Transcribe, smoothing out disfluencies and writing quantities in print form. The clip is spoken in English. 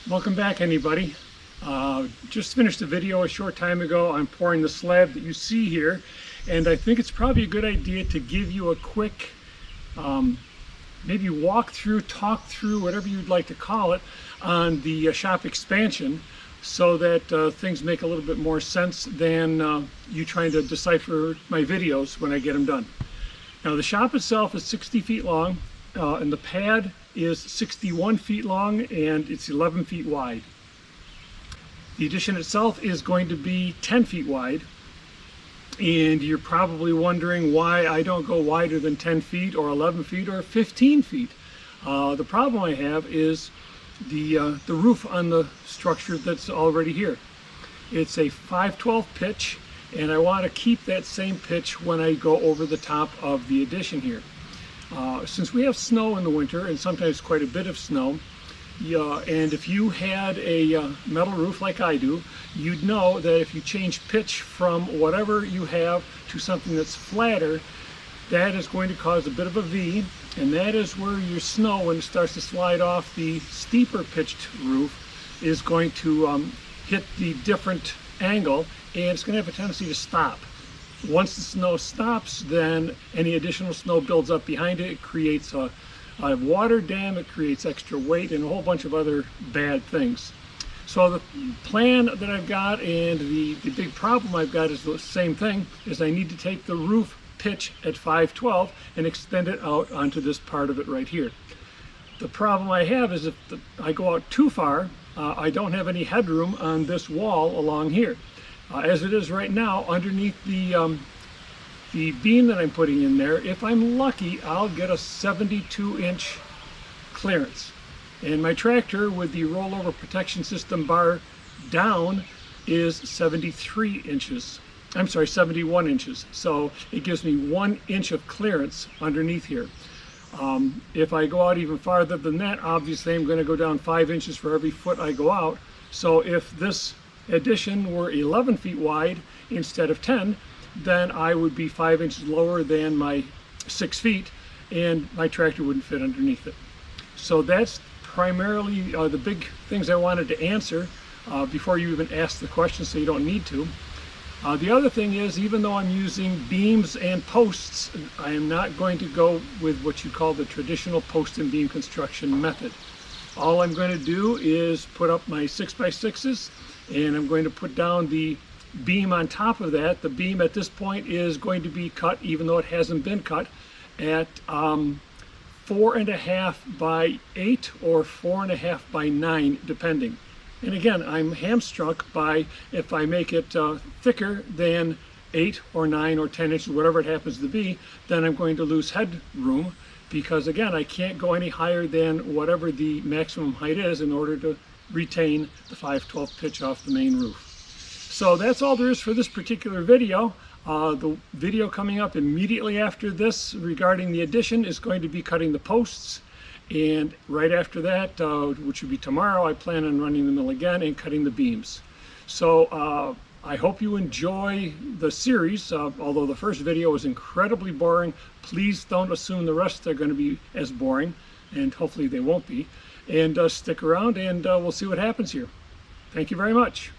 Welcome back, anybody. Just finished a video a short time ago. I'm pouring the slab that you see here, and I think it's probably a good idea to give you a quick maybe walk through, talk through, whatever you'd like to call it, on the shop expansion, so that things make a little bit more sense than you trying to decipher my videos when I get them done. Now, the shop itself is 60 feet long, and the pad is 61 feet long, and it's 11 feet wide. The addition itself is going to be 10 feet wide, and you're probably wondering why I don't go wider than 10 feet or 11 feet or 15 feet. The problem I have is the roof on the structure that's already here. It's a 5/12 pitch, and I want to keep that same pitch when I go over the top of the addition here. Since we have snow in the winter, and sometimes quite a bit of snow, and if you had a metal roof like I do, you'd know that if you change pitch from whatever you have to something that's flatter, that is going to cause a bit of a V, and that is where your snow, when it starts to slide off the steeper pitched roof, is going to hit the different angle, and it's going to have a tendency to stop. Once the snow stops, then any additional snow builds up behind it. It creates a water dam, it creates extra weight, and a whole bunch of other bad things. So the plan that I've got, and the big problem I've got, is the same thing, is I need to take the roof pitch at 5/12 and extend it out onto this part of it right here. The problem I have is if I go out too far, I don't have any headroom on this wall along here. As it is right now, underneath the beam that I'm putting in there, if I'm lucky, I'll get a 72-inch clearance. And my tractor with the rollover protection system bar down is 73 inches. I'm sorry, 71 inches. So it gives me 1 inch of clearance underneath here. If I go out even farther than that, obviously I'm going to go down 5 inches for every foot I go out. So if this addition were 11 feet wide instead of 10, then I would be 5 inches lower than my 6 feet, and my tractor wouldn't fit underneath it. So that's primarily the big things I wanted to answer before you even ask the question, so you don't need to. The other thing is, even though I'm using beams and posts, I am not going to go with what you call the traditional post and beam construction method. All I'm going to do is put up my 6x6s, and I'm going to put down the beam on top of that. The beam at this point is going to be cut, even though it hasn't been cut, at 4.5 by 8 or 4.5 by 9, depending. And again, I'm hamstrung by, if I make it thicker than 8 or 9 or 10 inches, whatever it happens to be, then I'm going to lose headroom, because again, I can't go any higher than whatever the maximum height is in order to retain the 5/12 pitch off the main roof. So that's all there is for this particular video. The video coming up immediately after this regarding the addition is going to be cutting the posts, and right after that, which will be tomorrow, I plan on running the mill again and cutting the beams. So I hope you enjoy the series. Although the first video was incredibly boring, please don't assume the rest are going to be as boring, and hopefully they won't be. And stick around, and we'll see what happens here. Thank you very much.